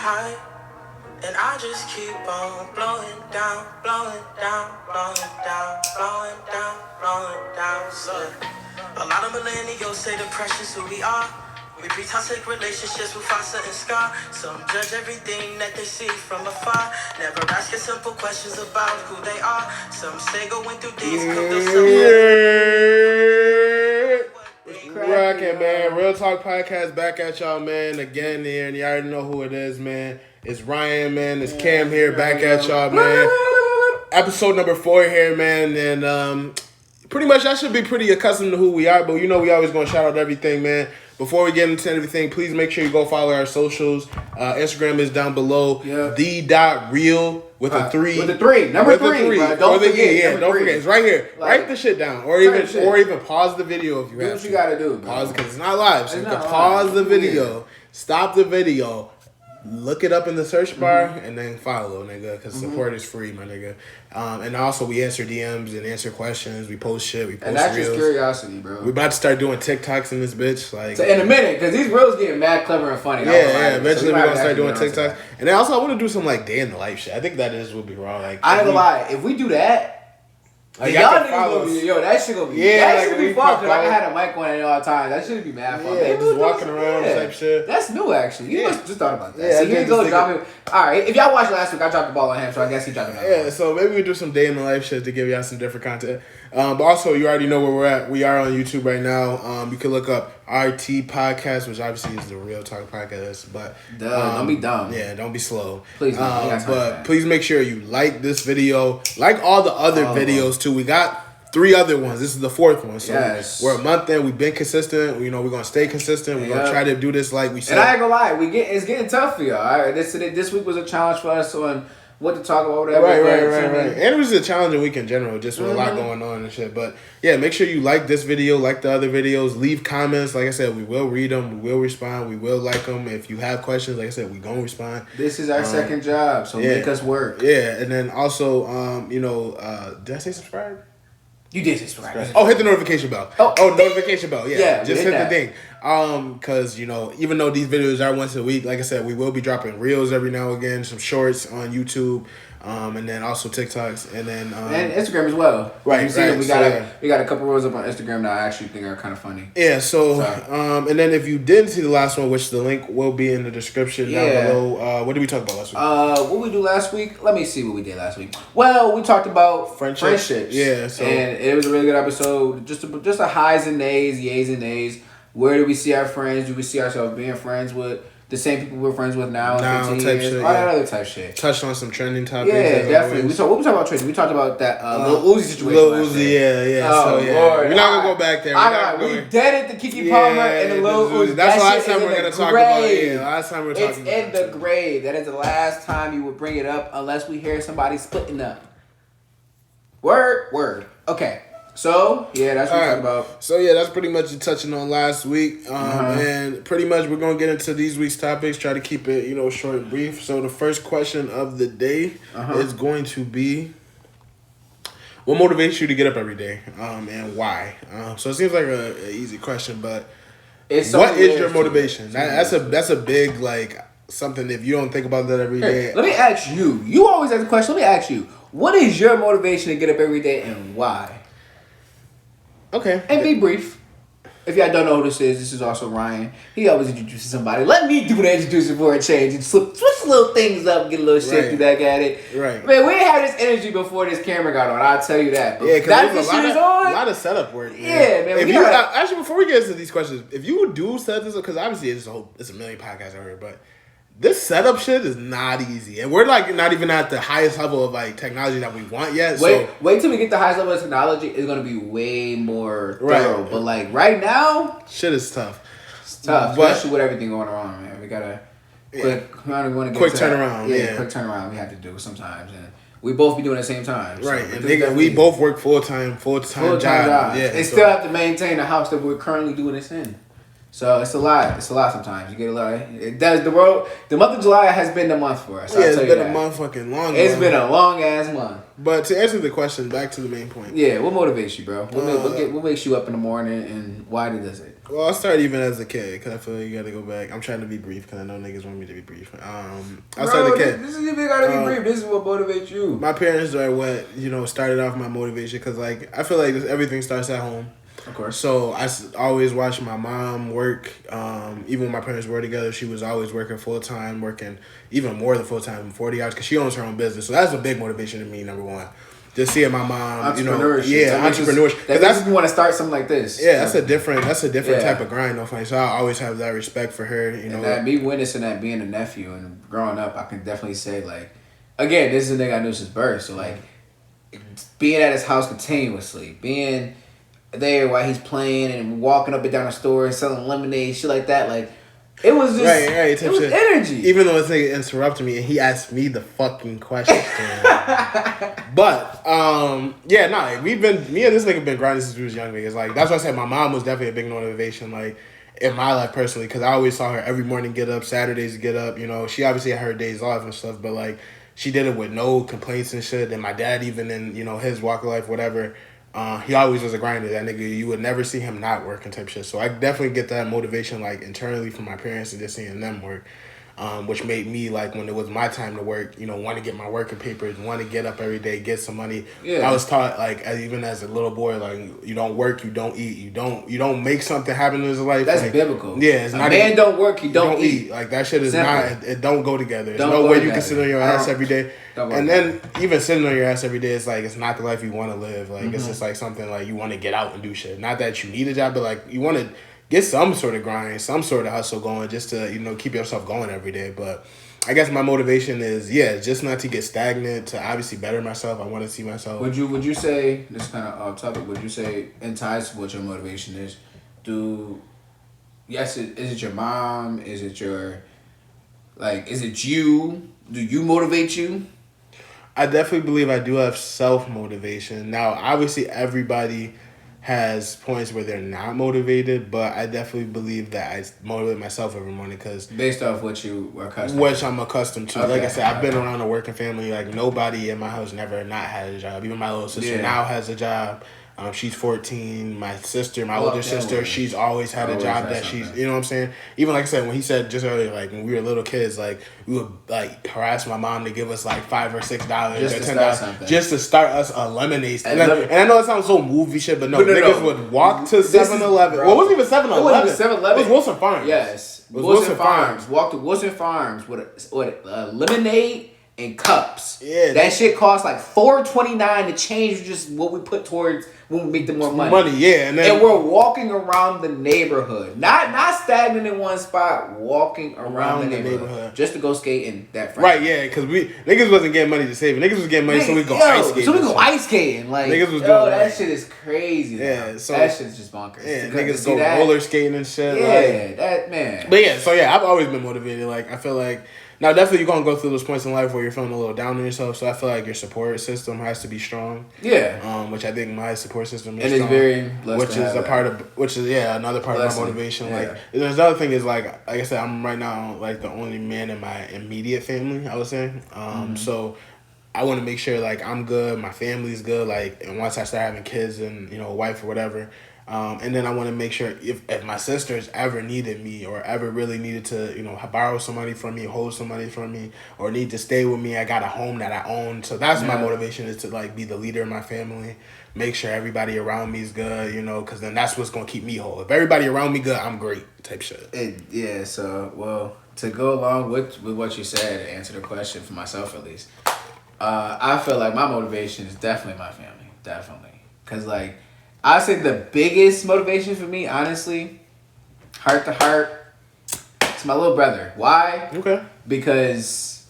high, and I just keep on blowing down, blowing down, blowing down, blowing down, blowing down. So, a lot of millennials say depression's who we are. We be toxic relationships with Fossa and Scar. Some judge everything that they see from afar. Never asking simple questions about who they are. Some say going through things could feel so. Rockin', man. Real Talk Podcast back at y'all, man. Again here, and you already know who it is, man. It's Ryan, man. It's Cam here, back at y'all, man. Episode number 4 here, man. And pretty much I should be pretty accustomed to who we are, but you know we always gonna shout out everything, man. Before we get into everything, please make sure you go follow our socials. Instagram is down below. Yeah. The.real with a 3. With a 3. Number 3. Don't forget. Yeah, don't forget. It's right here. Write the shit down. Or even pause the video if you have to. Do what you gotta do. Pause because it's not live. So you can pause the video, stop the video, look it up in the search bar, and then follow, nigga, because support is free, my nigga. And also, we answer DMs and answer questions. We post shit. We post and that's reels. Just curiosity, bro. We about to start doing TikToks in this bitch. Like, so in a minute, because these reels getting mad clever and funny. Yeah, eventually we're going to start doing TikToks. And then also, I want to do some, like, day in the life shit. I think that would be raw. Like, I ain't gonna lie. If we do that, like, y'all niggas gonna be, that shit gonna be, that shit be fun, because I can have a mic on at all times. That shit be mad fun. Yeah, just walking around type shit. That's new, actually. You must just thought about that. So here you go, dropping. Alright, if y'all watched last week, I dropped the ball on him, so I guess he dropped it. Yeah, so maybe we do some day in the life shit to give y'all some different content. But also, you already know where we're at. We are on YouTube right now. You can look up RT Podcast, which obviously is the Real Talk Podcast. But don't be dumb. Yeah, don't be slow. Please, but please make sure you like this video, like all the other videos too. We got 3 other ones. This is the 4th one. So we're a month in. We've been consistent. You know, we're gonna stay consistent. We're gonna try to do this like we said. And I ain't gonna lie, it's getting tough for y'all. All right, this week was a challenge for us on what to talk about, whatever. Right. And it was a challenging week in general, just with a lot going on and shit. But yeah, make sure you like this video, like the other videos. Leave comments. Like I said, we will read them. We will respond. We will like them. If you have questions, like I said, we gonna respond. This is our second job, so make us work. Yeah, and then also, did I say subscribe? You did subscribe. Oh, hit the notification bell. Oh, notification bell. Yeah, just hit the thing. Because, even though these videos are once a week, like I said, we will be dropping reels every now and again, some shorts on YouTube, and then also TikToks, and then and Instagram as well. Right. You see we got a couple reels up on Instagram that I actually think are kind of funny. Yeah. So, and then if you didn't see the last one, which the link will be in the description down below. What did we talk about last week? What we do last week? Let me see what we did last week. Well, we talked about friendships. Yeah. So, and it was a really good episode. Just a highs and nays, yays and nays. Where do we see our friends? Do we see ourselves being friends with the same people we're friends with now in 15 years? Shit, all that other type shit. Touched on some trending topics. Yeah, definitely. What we talked about trending? We talked about that Lil Uzi situation. Lil Uzi, yeah. Oh, Lord. We're not going to go back there. We dead at the Kiki Palmer and the Lil Uzi. That's the last time we're going to talk about it. Yeah, last time we're talking about it. It's in the grave. That is the last time you would bring it up unless we hear somebody splitting up. Word. Okay. So, that's what we're talking about. So, that's pretty much touching on last week. And pretty much we're going to get into these week's topics. Try to keep it, short and brief. So, the first question of the day is going to be, what motivates you to get up every day? And why? So, it seems like an easy question, but what is your motivation? That's a big, something if you don't think about that every day. Let me ask you. You always ask the question. Let me ask you. What is your motivation to get up every day and why? Okay. And be brief. If y'all don't know who this is also Ryan. He always introduces somebody. Let me do the introducing for a change and switch little things up, get a little shifty back at it. Right. Man, we ain't had this energy before this camera got on. I'll tell you that. But because there's a lot of setup work. Man. Yeah, man. Actually, before we get into these questions, if you do set this up, because obviously it's a million podcasts out here, but this setup shit is not easy. And we're not even at the highest level of technology that we want yet. Wait till we get the highest level of technology. It's going to be way more thorough. But right now, shit is tough. It's tough, especially with everything going on, man. We got to quick turnaround. Quick turnaround we have to do sometimes. And we both be doing it at the same time. Right. So and we both work full-time job. Yeah. And still have to maintain the house that we're currently doing this in. So it's a lot. It's a lot sometimes. You get a lot. It does. The month of July has been the month for us. Yeah, it's been a motherfucking long. It's been a long ass month. But to answer the question, back to the main point. Yeah, what motivates you, bro? What makes you up in the morning, and why does it? Well, I started even as a kid because I feel like you got to go back. I'm trying to be brief because I know niggas want me to be brief. I started a kid. This is even got to be brief. This is what motivates you. My parents are what started off my motivation because like I feel like everything starts at home. Of course. So I always watched my mom work. Even when my parents were together, she was always working full time, working even more than full time, 40 hours, because she owns her own business. So that's a big motivation to me. Number one, just seeing my mom, entrepreneurship. Because that's if you want to start something like this. Yeah, that's a different type of grind. Though, so I always have that respect for her. And that me witnessing that being a nephew and growing up, I can definitely say like, again, this is a nigga I knew since birth. So like, being at his house continuously, being there while he's playing and walking up and down the store and selling lemonade, shit like that. Like, it was just it was energy. Even though this nigga interrupted me and he asked me the fucking question. But me and this nigga been grinding since we was young niggas. Like that's why I said my mom was definitely a big motivation. Like in my life personally, because I always saw her every morning get up, Saturdays get up. She obviously had her days off and stuff, but like she did it with no complaints and shit. And my dad, even in his walk of life, whatever. He always was a grinder. That nigga, you would never see him not working type shit. So I definitely get that motivation like internally from my parents and just seeing them work, which made me like when it was my time to work, want to get my working papers, want to get up every day, get some money. Yeah. I was taught like even as a little boy, like you don't work, you don't eat, you don't make something happen in his life. That's like, biblical. Yeah, it's not. Man don't work, you don't eat. Like that shit is not. It don't go together. There's no way you can sit on your ass every day. And then even sitting on your ass every day, it's like it's not the life you want to live. Like it's just like something like you want to get out and do shit. Not that you need a job, but like you want to get some sort of grind, some sort of hustle going, just to keep yourself going every day. But I guess my motivation is just not to get stagnant, to obviously better myself. I want to see myself. Would you say, this kind of off topic? Would you say in ties to what your motivation is? Is it your mom? Is it you? Do you motivate you? I definitely believe I do have self-motivation. Now, obviously, everybody has points where they're not motivated, but I definitely believe that I motivate myself every morning because based off what you are accustomed to. Which I'm accustomed to. Okay. Like I said, I've been around a working family. Like, nobody in my house never not had a job. Even my little sister now has a job. She's 14. My sister, my older sister, she's always had a job that she's, you know what I'm saying? Even like I said, when he said just earlier, like when we were little kids, like we would like harass my mom to give us like $5 or $6 or $10 just to start us a lemonade stand. And I know it sounds so movie shit, but niggas would walk to 7-Eleven. Well, it wasn't even 7-Eleven. It wasn't even 7-Eleven. It was Wilson Farms. Yes. It was Wilson Farms. Walk to Wilson Farms with a lemonade and cups. Yeah. That shit cost like $4.29 to change just what we put towards when we make the more money. And we're walking around the neighborhood. Not stagnant in one spot, walking around the neighborhood. Just to go skating that Friday. Right, yeah, because niggas wasn't getting money to save it. Niggas was getting money so we go ice skating. So we go ice skating. Like, niggas was doing that shit is crazy. Yeah, so that shit's just bonkers. Yeah, niggas go roller skating and shit. Yeah, that man. But I've always been motivated. Like, I feel like now, definitely you're going to go through those points in life where you're feeling a little down on yourself. So I feel like your support system has to be strong. Yeah. Which I think my support system is strong. And it's very blessed another part of my motivation. Yeah. Like, there's another thing is, like I said, I'm right now, like, the only man in my immediate family, I would say. So I want to make sure, like, I'm good, my family's good, like, and once I start having kids and, a wife or whatever. And then I want to make sure if my sisters ever needed me or ever really needed to, borrow some money from me, hold some money from me, or need to stay with me, I got a home that I own. So that's my motivation, is to like be the leader of my family, make sure everybody around me is good, because then that's what's going to keep me whole. If everybody around me good, I'm great type shit. So to go along with what you said, to answer the question for myself at least, I feel like my motivation is definitely my family. Definitely. Because like, I say the biggest motivation for me, honestly, heart to heart, it's my little brother. Why? Okay. Because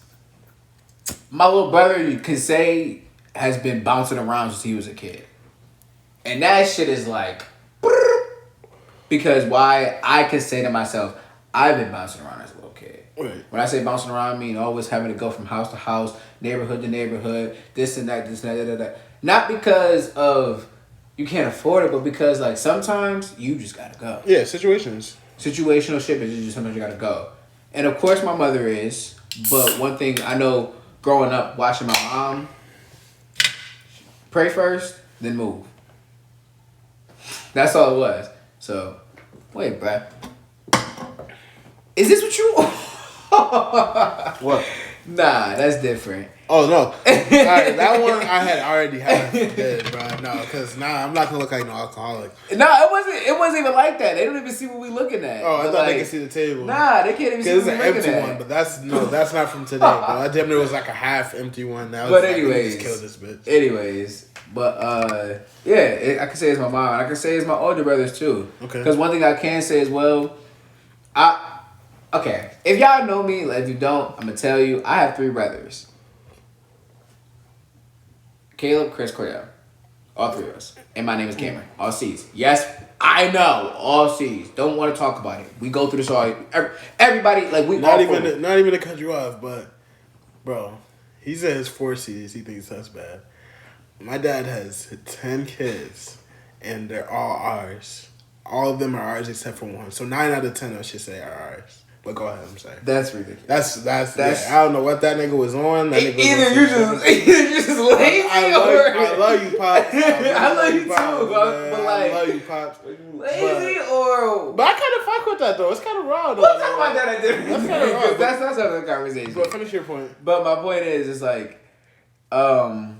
my little brother, you can say, has been bouncing around since he was a kid. And that shit is like, because why? I can say to myself, I've been bouncing around as a little kid. Right. When I say bouncing around, I mean always having to go from house to house, neighborhood to neighborhood, this and that, that. Not because of you can't afford it, but because like sometimes you just gotta go. Yeah, situations. situational shit, but just sometimes you gotta go. And of course my mother is, but one thing I know growing up watching my mom, pray first, then move. That's all it was. So, wait, bruh. Is this what you What? Nah, that's different. Oh no, that one I had already had dead, bro. No, because I'm not gonna look like no alcoholic. No, it wasn't even like that. They don't even see what we looking at. Oh, I But thought they could see the table. Nah, they can't even see what Because we it's an looking empty at. one, but that's not from today. But that damn near was like a half empty one. That was But like, anyways, just kill this bitch. I can say it's my mom. I can say it's my older brothers too. Okay. Because one thing I can say as well, okay, if y'all know me, if you don't, I'm gonna tell you, I have 3 brothers. Caleb, Chris, Cordell. All 3 of us. And my name is Cameron. All C's. Yes, I know. All C's. Don't want to talk about it. We go through this all. Everybody, like, we not even to cut you off, but bro, he says 4 C's. He thinks that's bad. My dad has 10 kids, and they're all ours. All of them are ours except for 1. So 9 out of 10, I should say, are ours. But go ahead, I'm sorry. That's ridiculous. That's yeah, I don't know what that nigga was on. That nigga either you just lazy I love you, Pops. I love you too, Pops, but like, I love you, Pops. Lazy or... But I kind of fuck with that, though. It's kind of raw, though. We'll talk about that at different... That's kind of raw. That's another conversation. But finish your point. But my point is, it's like... my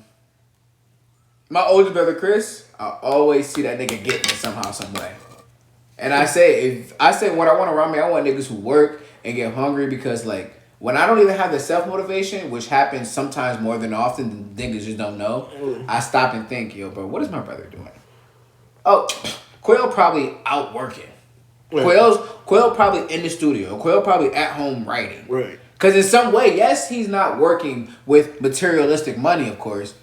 older brother, Chris, I always see that nigga getting it somehow, some way. And I say what I want around me, I want niggas who work and get hungry because, like, when I don't even have the self-motivation, which happens sometimes more than often, the niggas just don't know, I stop and think, yo, bro, what is my brother doing? Oh, Quail probably out working. Right. Quail probably in the studio. Quail probably at home writing. Right. Because in some way, yes, he's not working with materialistic money, of course,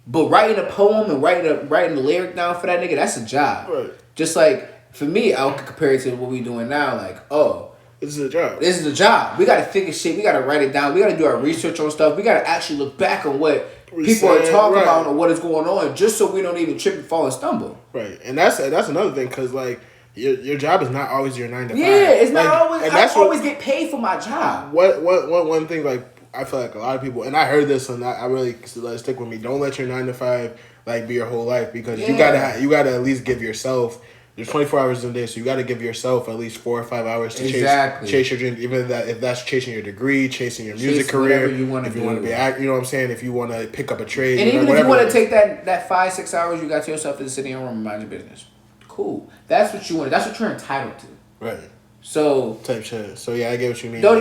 but writing a poem and writing the lyric down for that nigga, that's a job. Right. Just like, for me, I would compare it to what we doing now. Like, oh, this is a job. This is a job. We got to think of shit. We got to write it down. We got to do our research on stuff. We got to actually look back on what people are talking about or what is going on, just so we don't even trip and fall and stumble. Right, and that's another thing because like your job is not always your 9 to 5. Yeah, it's not like, always. I always get paid for my job. One thing like I feel like a lot of people, and I heard this and I really stick with me. Don't let your 9 to 5 like be your whole life because you gotta at least give yourself. There's 24 hours in a day, so you got to give yourself at least 4 or 5 hours to chase your dream. Even if that's chasing your degree, chasing your music career, if you want to be, you know what I'm saying. If you want to pick up a trade, and even if you want to take that 5-6 hours you got to yourself to sit in your room and mind your business, cool. That's what you want. That's what you're entitled to. Right. So type shit. So yeah, I get what you mean. So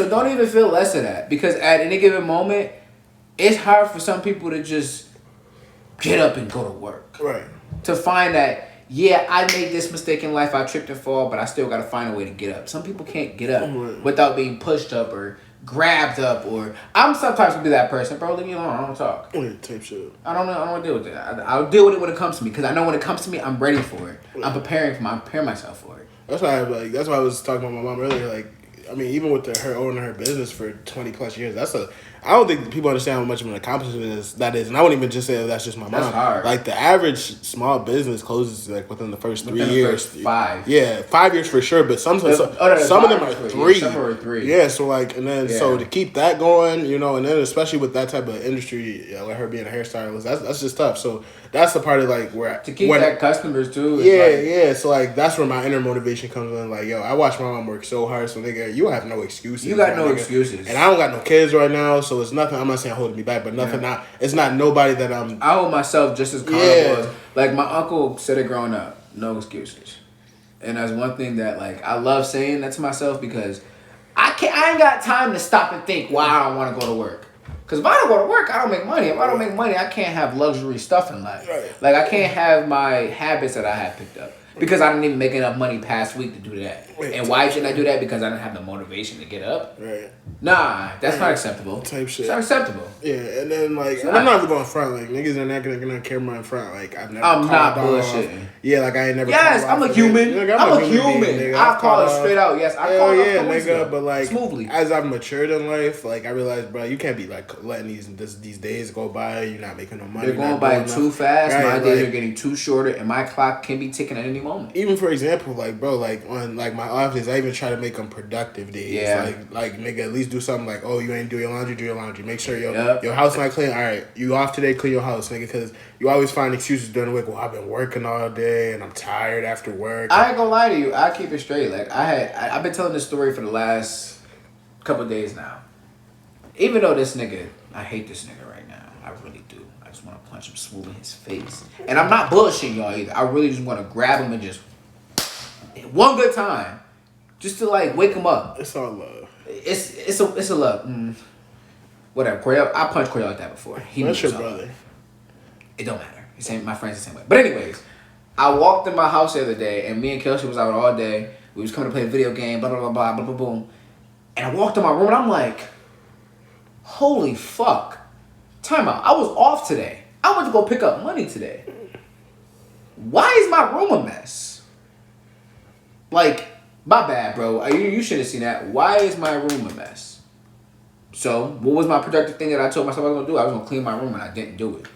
don't even feel less of that because at any given moment, it's hard for some people to just get up and go to work. Right. To find that. Yeah, I made this mistake in life. I tripped and fall, but I still got to find a way to get up. Some people can't get up without being pushed up or grabbed up. Or I'm sometimes gonna be that person, bro. Leave me alone. I don't talk. Type shit. I don't want to deal with that. I'll deal with it when it comes to me because I know when it comes to me, I'm ready for it. I'm preparing myself for it. That's why I was talking about my mom earlier. Like, I mean, even with her owning her business for 20+ years, I don't think people understand how much of an accomplishment that is. And I wouldn't even just say that's just my mom. That's hard. Like, the average small business closes, like, within the first 3 years. 5. Yeah, 5 years for sure, but some of them are 3. Some are 3. Yeah, so, like, and then, so to keep that going, you know, and then especially with that type of industry, like her being a hairstylist, that's just tough. So, that's the part of, like, where... To keep that customers, too. Yeah. So, like, that's where my inner motivation comes in. Like, yo, I watch my mom work so hard, so, nigga, you have no excuses. You got no excuses. And I don't got no kids right now, so it's nothing. I'm not saying holding me back, but nothing. It's not nobody that I'm. I hold myself just as comfortable. Like my uncle said it growing up, no excuses, and that's one thing that like I love saying that to myself because I ain't got time to stop and think why I don't want to go to work. Because if I don't go to work, I don't make money. If I don't make money, I can't have luxury stuff in life. Right. Like I can't have my habits that I have picked up. Because I didn't even make enough money past week to do that. And why shouldn't I do that? Because I didn't have the motivation to get up. Right. Nah, that's not acceptable. Type shit. It's not acceptable. Yeah, and then like I'm not even going front. Like niggas are not gonna camera in front. Like I've never. I'm not bullshitting. Yeah, like I ain't never. Yes, I'm a human. I'm a human. I call it straight out. Yes, I call it nigga. But like smoothly. As I've matured in life, like I realized, bro, you can't be like letting these days go by. You're not making no money. They're going by too fast. Right, my days are getting too shorter, and my clock can be ticking at any moment. Even for example, like bro, like on like my off days, I even try to make them productive days. Yeah. Like nigga, at least do something like, oh, you ain't do your laundry. Make sure your house not clean. All right, you off today, clean your house, nigga, because you always find excuses during the week. Well, I've been working all day and I'm tired after work. I ain't gonna lie to you. I keep it straight. Like I've been telling this story for the last couple of days now. Even though this nigga, I hate this nigga right now. I really do. I just want to punch him smooth in his face. And I'm not bullshitting y'all either. I really just want to grab him and just one good time, just to like wake him up. It's all love. It's a love. Whatever. Cordell, I punched Cordell like that before. That's your brother. It don't matter. My friend's the same way. But anyways, I walked in my house the other day, and me and Kelsey was out all day. We was coming to play a video game. Blah blah blah blah blah blah boom. And I walked in my room, and I'm like, holy fuck. Time out. I was off today. I went to go pick up money today. Why is my room a mess? Like, my bad, bro. You should have seen that. Why is my room a mess? So, what was my productive thing that I told myself I was going to do? I was going to clean my room, and I didn't do it.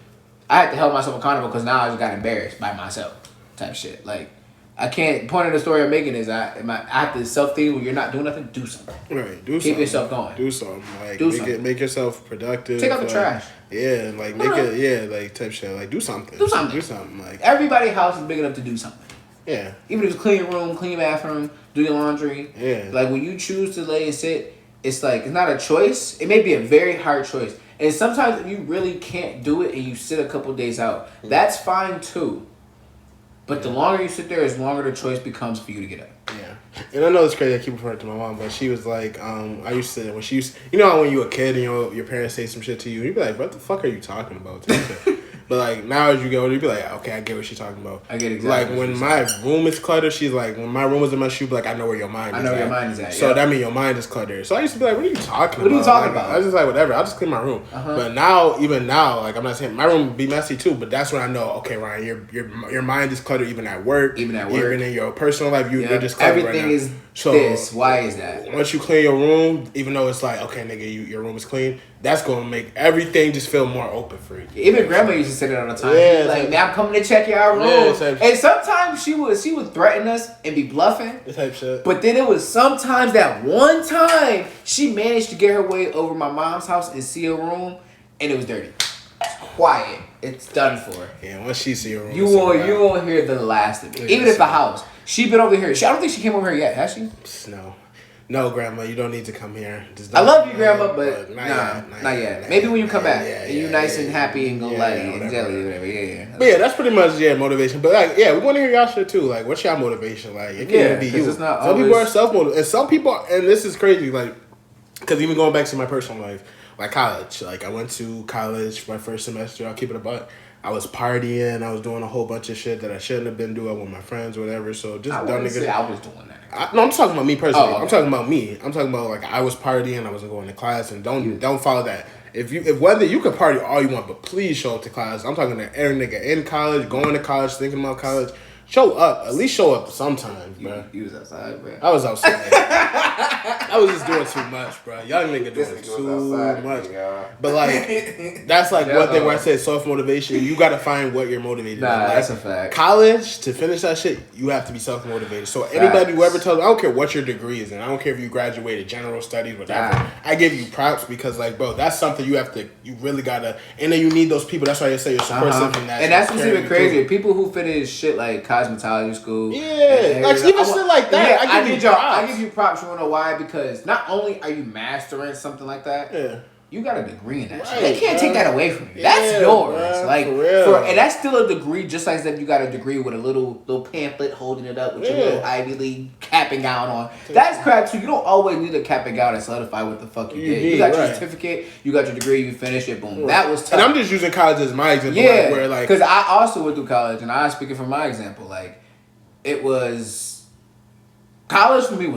I had to hold myself accountable because now I just got embarrassed by myself type shit. Like, I can't. Point of the story I'm making is I have to self-think when you're not doing nothing, do something. Right, do something. Keep yourself going. Do something. Like, make yourself productive. Take out the trash. Yeah, like make it. Yeah, like type shit. Like do something. Do something. Do something. Like everybody's house is big enough to do something. Yeah. Even if it's clean your room, clean your bathroom, do your laundry. Yeah. Like when you choose to lay and sit, it's like it's not a choice. It may be a very hard choice. And sometimes if you really can't do it and you sit a couple days out, that's fine too. But the longer you sit there, the longer the choice becomes for you to get up. Yeah. And I know it's crazy, I keep referring to my mom, but she was like, I used to, when she used, you know how when you were a kid and your parents say some shit to you, you'd be like, what the fuck are you talking about? But like now as you get older, you be like, okay, I get what she's talking about. I get exactly. Like when my room is cluttered, she's like, when my room is a mess, she'd be like, I know where your mind is. I know where your mind is at. So that means your mind is cluttered. So I used to be like, what are you talking about? What are you talking like, about? I was just like, whatever, I'll just clean my room. But now, even now, like I'm not saying my room would be messy too, but that's when I know, okay, Ryan, your mind is cluttered even at work. Even in your personal life, you're just cluttered everything right now. is this. Why is that? Once you clean your room, even though it's like, okay, nigga, your room is clean, that's gonna make everything just feel more open for you. Even grandma used to say that all the time. Yeah, like, man, I'm coming to check your room. Yeah, and sometimes she would threaten us and be bluffing. Type shit. But then it was sometimes that one time she managed to get her way over my mom's house and see her room, and it was dirty. It's quiet. It's done for. Yeah, once she see your room, you won't hear the last of it. Even if the house, she been over here. I don't think she came over here yet, has she? No, Grandma, you don't need to come here. I love you, Grandma, but not yet. Maybe when you come back, and you nice and happy and go lighty and jelly or whatever. Yeah. But yeah, that's pretty much motivation. But like, yeah, we want to hear y'all shit too. Like, what's y'all motivation? Like, it can't even be you. Some people are self-motivated, and some people, and this is crazy. Like, because even going back to my personal life, like college. Like, I went to college my first semester. I'll keep it a buck. I was partying. I was doing a whole bunch of shit that I shouldn't have been doing with my friends or whatever. So just dumb niggas. I was doing that. No, I'm talking about me personally. I'm talking about me. I'm talking about like I was partying. I wasn't going to class, and don't follow that. If whether you can party all you want, but please show up to class. I'm talking to every nigga in college, going to college, thinking about college. Show up. At least show up sometimes, bro. You was outside, bro. I was outside. I was just doing too much, bro. Young nigga doing too much. But like, that's like one thing where I say self-motivation. You got to find what you're motivated by. That's a fact. College, to finish that shit, you have to be self-motivated. So anybody who ever tells me, I don't care what your degree is, and I don't care if you graduated general studies, whatever. I give you props because like, bro, that's something you really got to, and then you need those people. That's why I say your support system. And that's what's even crazy. People who finish shit like cosmetology school. Yeah, like even shit like that. Yeah, I give you props. You wanna know why? Because not only are you mastering something like that, you got a degree in that shit. They can't take that away from you. That's yours. Bro, like for real. And that's still a degree, just like that you got a degree with a little pamphlet holding it up with your little Ivy League cap and gown on. That's crap too. You don't always need a cap and gown to solidify what the fuck you did. You got your certificate, you got your degree, you finished it, boom. That was tough. And I'm just using college as my example. Yeah, where like, because I also went through college, and I'm speaking from my example. Like, it was college for me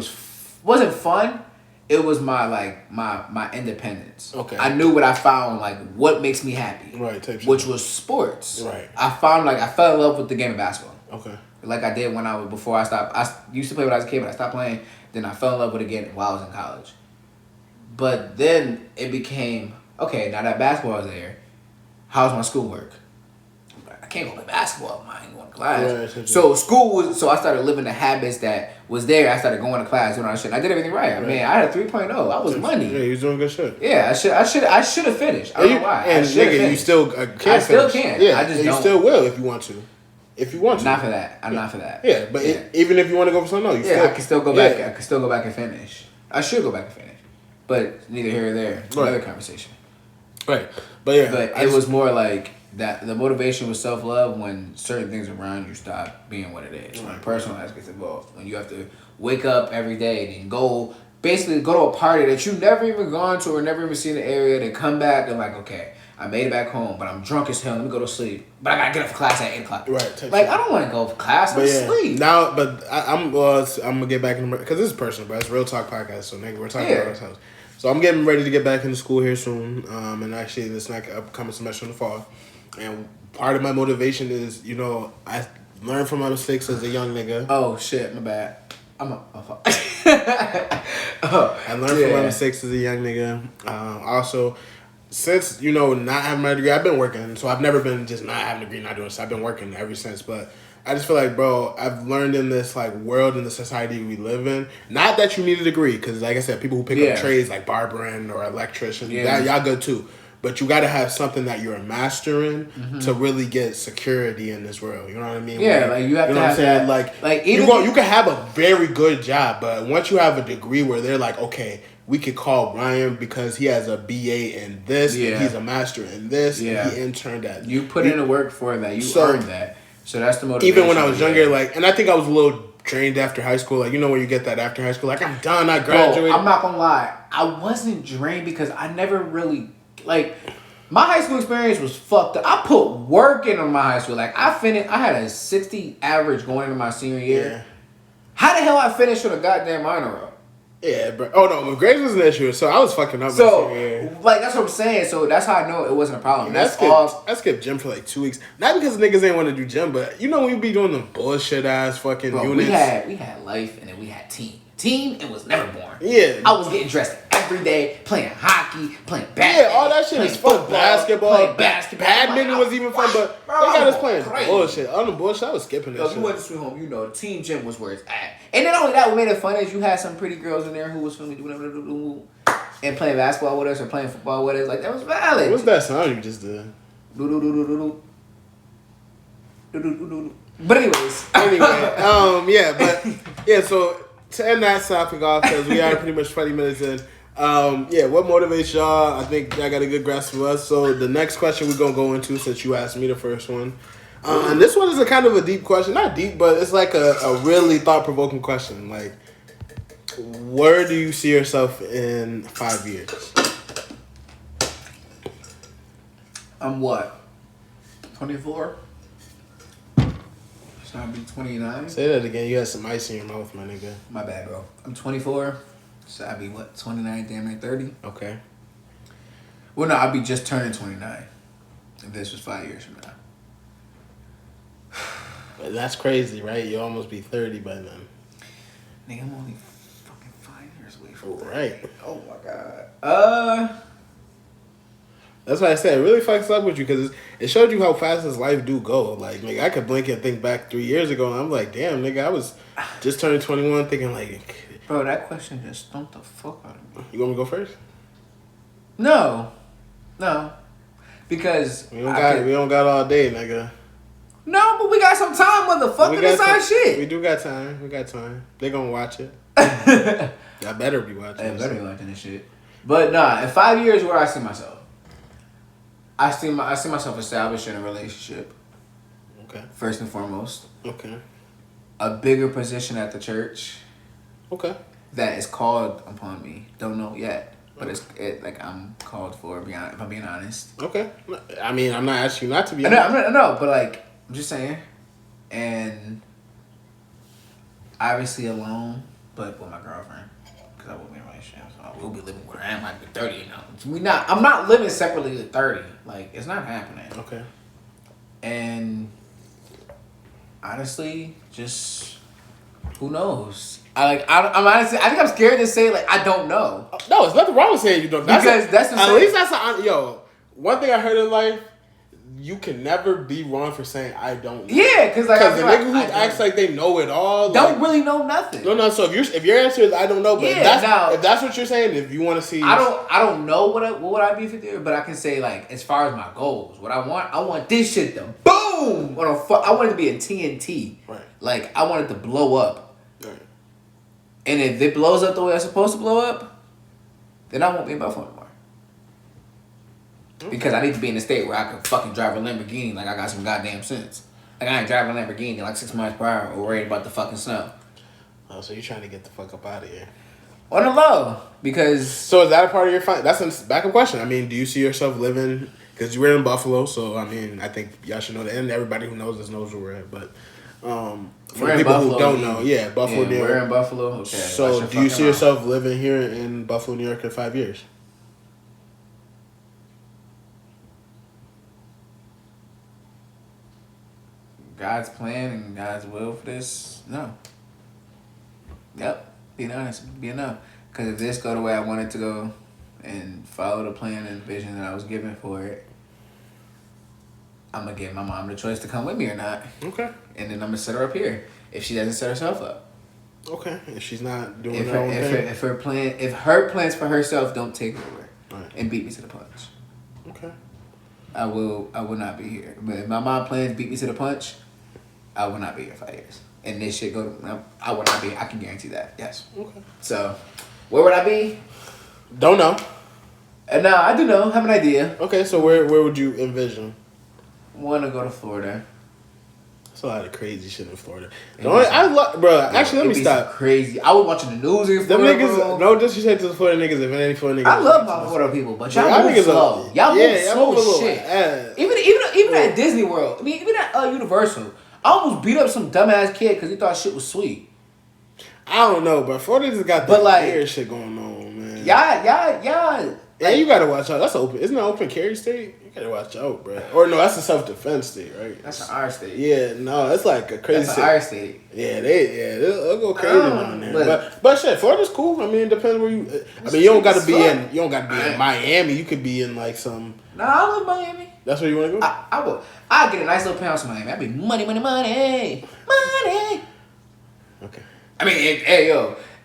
wasn't fun. It was my independence. Okay. I knew what I found, like what makes me happy. Right. Which was sports. Right. I found I fell in love with the game of basketball. Okay. Like I did before I stopped. I used to play when I was a kid, but I stopped playing. Then I fell in love with it again while I was in college. But then it became, okay, now that basketball is there, how's my schoolwork? can't go play basketball. I ain't going to class. Right, so school was. So I started living the habits that was there. I started going to class, doing all that shit. I did everything right. I mean, I had a 3.0. I was money. Yeah, you was doing good shit. Yeah, I should have finished. I don't know why. And nigga, you still can. I still can. Yeah, I just you don't. still will if you want to. If you want to. Not for that. I'm not for that. Yeah, but even if you want to go for something else, I can still go back. I can still go back and finish. I should go back and finish, but neither here or there. Another conversation. Right, but yeah, but it was more like that. The motivation was self love when certain things around you stop being what it is. When personal life gets involved, when you have to wake up every day and go to a party that you never even gone to or never even seen the area, then come back and like, okay, I made it back home, but I'm drunk as hell. Let me go to sleep. But I gotta get up for class at 8 o'clock. Right. Like, I don't want to go for class. I'm asleep. Now, but I'm gonna get back in because this is personal, but it's Real Talk Podcast, so nigga, we're talking about ourselves. So I'm getting ready to get back into school here soon, and actually this next upcoming semester in the fall. And part of my motivation is, I learned from my mistakes as a young nigga. Oh shit, my bad. I learned from my mistakes as a young nigga. Also, since, not having my degree, I've been working. So I've never been just not having a degree, not doing stuff. I've been working ever since. But I just feel like, bro, I've learned in this, world, in the society we live in. Not that you need a degree. Because, like I said, people who pick up trades like barbering or electrician, y'all good too. But you got to have something that you're mastering to really get security in this world. You know what I mean? Yeah, you have to have that. Like you can have a very good job, but once you have a degree where they're like, okay, we could call Ryan because he has a BA in this, and he's a master in this, and he interned at. You put in the work for that. You earned that. So that's the motivation. Even when I was younger, and I think I was a little drained after high school. When you get that after high school, I'm done, I graduated. Bro, I'm not gonna lie. I wasn't drained because I never really, my high school experience was fucked up. I put work into my high school. I had a 60 average going into my senior year. Yeah. How the hell I finished with a goddamn minor row? Yeah, bro. Oh no, grades was an issue, so I was fucking up. So, that's what I'm saying. So that's how I know it wasn't a problem. I skipped gym for 2 weeks. Not because niggas ain't want to do gym, but when you be doing the bullshit ass fucking units. We had life and then we had team. Team, it was never boring. Yeah. I was getting dressed every day, playing hockey, playing basketball. Yeah, all that shit is fun. Basketball. Badminton was even fun, but they got us playing bullshit. On the bullshit, I was skipping that shit. You went to Sweet Home, the team gym was where it's at. And not only that, what made it fun is you had some pretty girls in there who was feeling and playing basketball with us or playing football with us. That was valid. What's that sound you just did? But anyways. So to end that topic off, because we are pretty much 20 minutes in, what motivates y'all? I think y'all got a good grasp of us. So the next question we're going to go into, since you asked me the first one, and this one is a kind of a deep question. Not deep, but it's a really thought-provoking question. Where do you see yourself in 5 years? I'm what? 24? Should I be 29? Say that again. You had some ice in your mouth, my nigga. My bad, bro. I'm 24. So I'd be 29, damn near 30? Okay. Well, no, I'd be just turning 29. If this was 5 years from now. But that's crazy, right? You'll almost be 30 by then. Nigga, I'm only fucking 5 years away from 30. Right. Oh my god. That's why I said it really fucks up with you because it showed you how fast this life do go. Nigga, I could blink and think back 3 years ago and I'm like, damn, nigga, I was just turning 21 thinking Bro, that question just stumped the fuck out of me. You want me to go first? No. Because we don't got all day, nigga. No, but we got some time, motherfucker. This our shit. We do got time. They gonna watch it. Y'all better be watching it. They better be watching this shit. But nah, in 5 years, where I see myself? I see myself established in a relationship. Okay. First and foremost. Okay. A bigger position at the church. Okay. That is called upon me. Don't know yet. But I'm called for, if I'm being honest. Okay. I mean, I'm not asking you not to be honest. No, but I'm just saying. And obviously alone, but with my girlfriend. Because I will be in a relationship. So I will be living with her. I might be 30, I'm not living separately at 30. It's not happening. Okay. And honestly, just who knows? I'm honestly, I think I'm scared to say I don't know. No, there's nothing wrong with saying you don't know. Because that's at least that's one thing I heard in life. you can never be wrong for saying I don't know. Yeah, because like the nigga who acts like they know it all don't really know nothing. No. So if your answer is I don't know, but yeah, if that's what you're saying, if you want to see, I don't know what would I be 50, but I can say like as far as my goals, what I want this shit to boom. I want it to be a TNT. Right. Like I want it to blow up. Right. And if it blows up the way it's supposed to blow up, then I won't be in Buffalo anymore. Because I need to be in a state where I can fucking drive a Lamborghini like I got some goddamn sense. Like I ain't driving a Lamborghini like 6 miles per hour or worried about the fucking snow. Oh, so you're trying to get the fuck up out of here. On the low. Because... So is that a part of your... That's a backup question. I mean, do you see yourself living... Because you were in Buffalo, so I mean, I think y'all should know that. And everybody who knows us knows where we're at. But for we're people Buffalo, who don't know, Buffalo, New York. We're in Buffalo. Okay. So do you see yourself living here in Buffalo, New York in 5 years? God's plan and God's will for this, no. Yep, being honest, be enough. Because if this go the way I want it to go and follow the plan and vision that I was given for it, I'm going to give my mom the choice to come with me or not. Okay. And then I'm going to set her up here if she doesn't set herself up. Okay, if she's not doing her own thing. If her plans for herself don't take over and beat me to the punch. Okay. I will not be here. But if my mom plans beat me to the punch, I will not be here 5 years. And this shit I will not be. I can guarantee that. Yes. Okay. So, where would I be? Don't know. No, I do know. Have an idea. Okay, so where would you envision? Want to go to Florida. There's a lot of crazy shit in Florida. Actually, let me stop. Crazy. I was watching the news in Florida. Them niggas, no disrespect to the Florida niggas. If any Florida niggas, I love my Florida people, but y'all move slow. Y'all move slow as shit. Even at Disney World, I mean, even at Universal, I almost beat up some dumbass kid because he thought shit was sweet. I don't know, but Florida just got that weird shit going on, man. Y'all. Yeah, you gotta watch out. That's open. Isn't that open carry state? You gotta watch out, bro. Or no, that's a self-defense state, right? That's an our state. Yeah, no, it's like a crazy state. That's our state. Yeah, they'll go crazy down there. But shit, Florida's cool. I mean, it depends where you. I mean, you don't gotta be in Miami. You could be in like some. Nah, I love Miami. That's where you wanna go? I will. I'll get a nice little penthouse in Miami. I'd be money. Okay. I mean,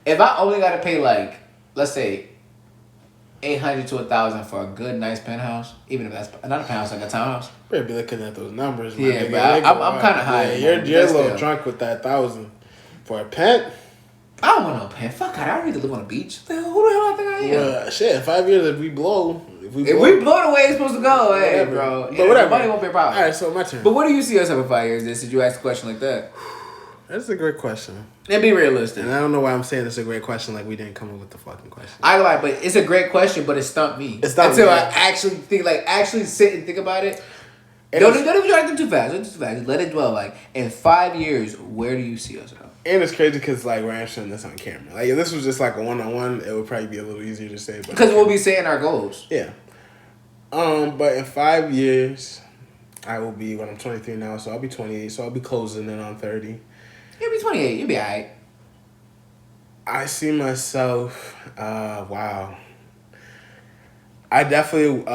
if I only gotta pay like, let's say, $800 to $1,000 for a good, nice penthouse, even if that's not a penthouse, like a townhouse. Better be looking at those numbers. Yeah, but I'm kind of high. Yeah, you're a little drunk with that $1,000 for a pent. I don't want no pent. Fuck God, I don't need to live on a beach. Who the hell I think I am? Well, shit, in 5 years, if we blow the way it's supposed to go, hey, bro. But whatever. Money won't be a problem. All right, so my turn. But what do you see yourself in 5 years? Did you ask a question like that? That's a great question. And be realistic. And I don't know why I'm saying it's a great question like we didn't come up with the fucking question. I lie, but it's a great question, but it stumped me. Until I actually think, actually sit and think about it. Don't even try to think too fast. Just let it dwell. Like, in 5 years, where do you see yourself? And it's crazy because, like, we're answering this on camera. Like, if this was just, like, a one-on-one, it would probably be a little easier to say. Because we'll be saying our goals. Yeah. But in 5 years, I will be, when I'm 23 now, so I'll be 28, so I'll be closing in on 30. You'll be 28. You'll be all right. I see myself, wow. I definitely,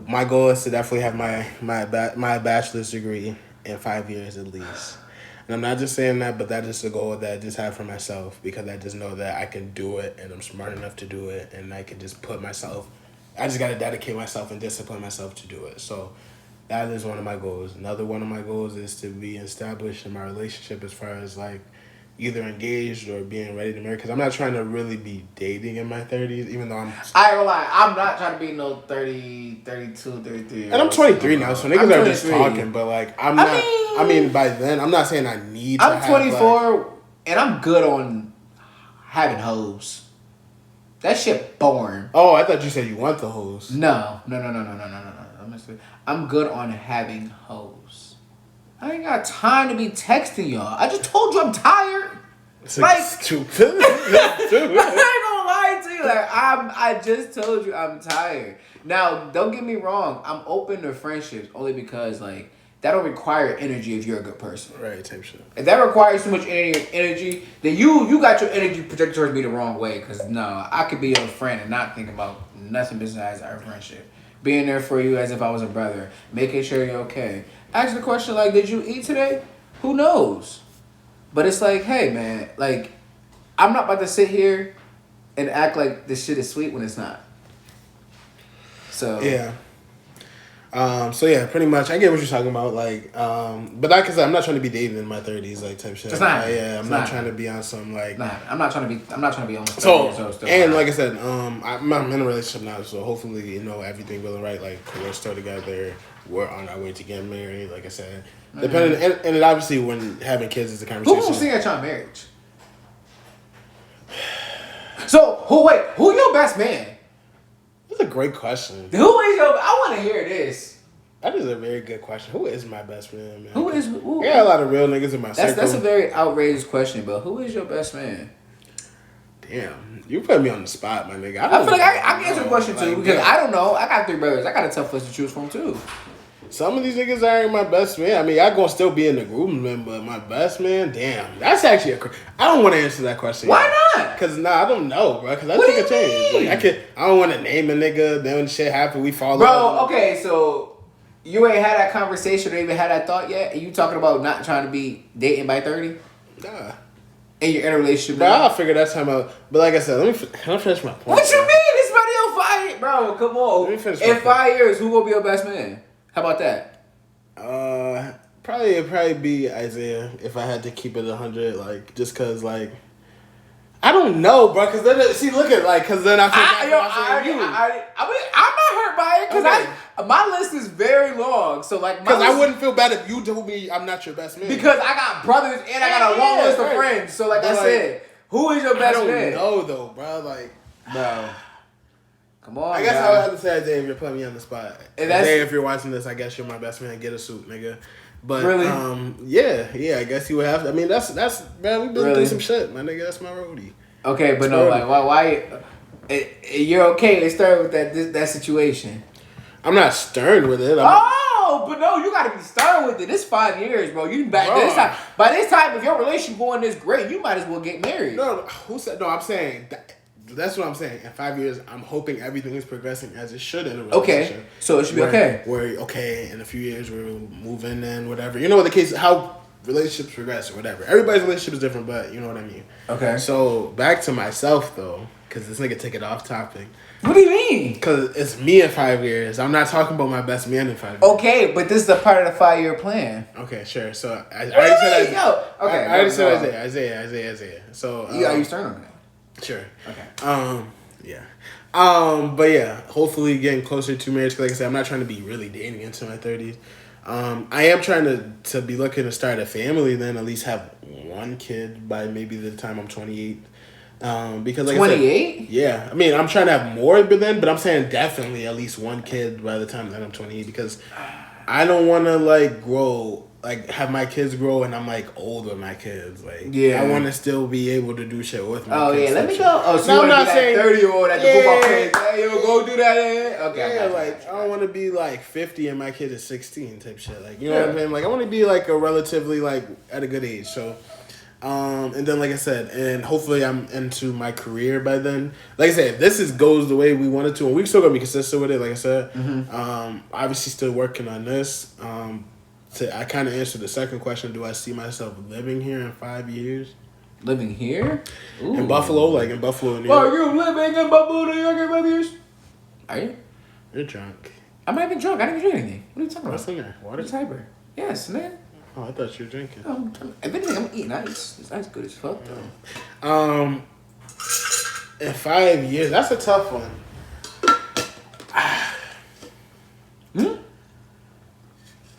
my goal is to definitely have my bachelor's degree in 5 years at least. And I'm not just saying that, but that is a goal that I just have for myself because I just know that I can do it and I'm smart enough to do it and I can just I just got to dedicate myself and discipline myself to do it. So that is one of my goals. Another one of my goals is to be established in my relationship as far as like either engaged or being ready to marry. Because I'm not trying to really be dating in my 30s, even though I ain't gonna lie. I'm not trying to be no 30, 32, 33. And I'm 23 now, so niggas are just talking. But like, I mean, by then, I'm not saying I need to I'm 24, and I'm good on having hoes. That shit boring. Oh, I thought you said you want the hoes. No. I'm good on having hoes. I ain't got time to be texting y'all. I just told you I'm tired. It's like stupid. I ain't gonna lie to you. Like I just told you I'm tired. Now, don't get me wrong. I'm open to friendships only because like that don't require energy if you're a good person. Right, type shit. If that requires too much energy, then you got your energy projected towards me the wrong way. Cause no, I could be your friend and not think about nothing besides our friendship. being there for you as if I was a brother, making sure you're okay. Ask the question like, did you eat today? Who knows? But it's like, hey man, like, I'm not about to sit here and act like this shit is sweet when it's not. So yeah. So yeah, pretty much, I get what you're talking about. Like, but like I said, I'm not trying to be David in my 30s, like type shit. It's not. I'm not trying to be on some like. Nah, I'm not trying to be almost. So still and like I said, I'm in a relationship now, so hopefully everything going right. Like we're still together. We're on our way to getting married. Like I said, depending and it obviously when having kids is a conversation. Who won't sing at your marriage? So who your best man? That's a great question. Who is your? I want to hear this. That is a very good question. Who is my best man, man? Who is? I got a lot of real niggas in my circle. That's a very outrageous question, but who is your best man? Damn, you put me on the spot, my nigga. I feel like I can answer the question too like, because yeah. I don't know. I got 3 brothers. I got a tough list to choose from too. Some of these niggas aren't my best man. I mean, I gonna still be in the groomsmen, but my best man, damn, that's actually I don't want to answer that question. Why not? Cause I don't know, bro. Cause I What think do it you changed. mean? Like, I don't want to name a nigga. Then when shit happen, we fall. Bro, okay, so you ain't had that conversation or even had that thought yet, and you talking about not trying to be dating by 30? Nah. And you're in a relationship Bro, now? I'll figure that time out. But like I said, let me finish my point. What you mean? This video 5 bro, come on. Let me finish my In point. 5 years, who will be your best man? How about that? Probably be Isaiah if I had to keep it 100. Like, just cause like. I don't know, bro. Cause then, look at like, cause then I feel I'm not hurt by it, cause Okay. my list is very long. So like, Cause I wouldn't feel bad if you told me I'm not your best man. because I got brothers and I got a long list of right. friends. So like But, I like, said, who is your I best don't man? know though, bro. Like, Bro, come on. I guess guys. I would have to say Isaiah if you're putting me on the spot. And that's- Isaiah, if you're watching this, I guess you're my best man. Get a suit, nigga. But Really? yeah. I guess you would have to. I mean, that's man. We've been Really? through some shit, my nigga. That's my roadie. Okay, but no, like why you're okay. Let's start with that situation. I'm not stern with it. But no, you gotta be stern with it. It's 5 years, bro. You back Bro. this time. By this time, if your relationship going this great, you might as well get married. No, who said? No, I'm saying that's what I'm saying. In 5 years, I'm hoping everything is progressing as it should in a relationship. Okay, so it should be okay. We're okay. In a few years, we're moving in, whatever. You know what the case? How relationships progress or whatever. Everybody's relationship is different, but you know what I mean. Okay. So back to myself though, because this nigga take it off topic. What do you mean? Because it's me in 5 years. I'm not talking about my best man in 5 years. Okay, but this is a part of the 5-year plan. Okay, sure. So I What already do you said mean? Yo, okay, I already go said on. Isaiah. So Are you stern on that? Sure. Okay. Yeah. But yeah, hopefully getting closer to marriage. 'Cause like I said, I'm not trying to be really dating into my 30s. I am trying to be looking to start a family, then at least have one kid by maybe the time I'm 28. Because like 28? I said, yeah. I mean, I'm trying to have more but I'm saying definitely at least one kid by the time that I'm 28 because I don't want to like grow. Like have my kids grow and I'm like old with my kids. Like Yeah. I want to still be able to do shit with my Oh kids. yeah, let me shit. go. Oh, so No, you I'm want to not be saying- that 30-year-old at the Yeah. football place? Hey, yo, go do that. Okay. Yeah, I got like you. I don't want to be like 50 and my kid is 16 type shit. Like you know Yeah. what I'm saying? Like I want to be like a relatively like at a good age. So, and then like I said, and hopefully I'm into my career by then. Like I said, if this goes the way we wanted to, and we're still gonna be consistent with it. Like I said, obviously still working on this. I kind of answered the second question. Do I see myself living here in 5 years? Living here? Ooh. In Buffalo, like in Buffalo, New Are York. you living in Buffalo, New York in 5 years? Are you? You're drunk. I'm not even drunk. I didn't drink anything. What are you talking What's about? in there? Water? It's hyper. Yes, man. Oh, I thought you were drinking. If anything, I'm eating ice. This ice good as fuck, though. In 5 years, that's a tough one.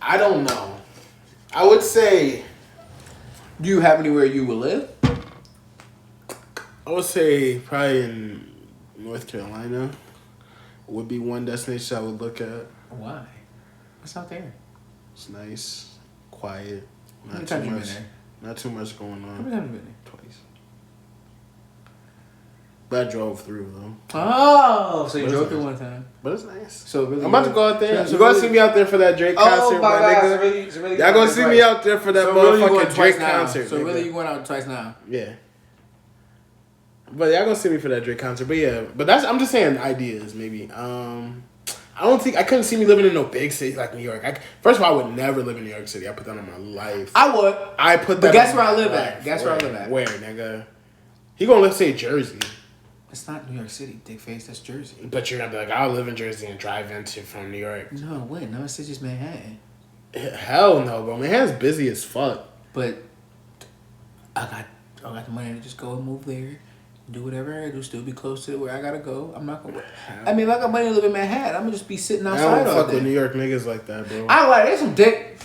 I don't know. I would say, Do you have anywhere you will live? I would say probably in North Carolina would be one destination I would look at. Why? What's out there? It's nice, quiet, How many not times too you much, been there? not too much going How on. many times you been there? Twice. But I drove through though. Oh, so you What is drove that? through one time. But it's nice. So really, I'm about to go out there. So You gonna really- see me out there for that Drake concert, Oh my God! nigga? So really Y'all gonna see me out there for that So really you going motherfucking twice Drake now. concert. So nigga. really, you going out twice now? Yeah. But y'all gonna see me for that Drake concert. But yeah, but I'm just saying ideas maybe. I I couldn't see me living in no big city like New York. First of all, I would never live in New York City. I put that on my life. I would. But guess where I live at? Where, nigga? He gonna say Jersey. It's not New York City, dickface. That's Jersey. But you're gonna be like, I'll live in Jersey and drive into from New York. No, wait. No, it's just Manhattan. Hell no, bro. Manhattan's busy as fuck. But I got the money to just go and move there, do whatever I do, still be close to where I gotta go. I'm not gonna. I mean, if I got money to live in Manhattan, I'm gonna just be sitting outside all day. I don't fuck with New York niggas like that, bro. I like there's some dick.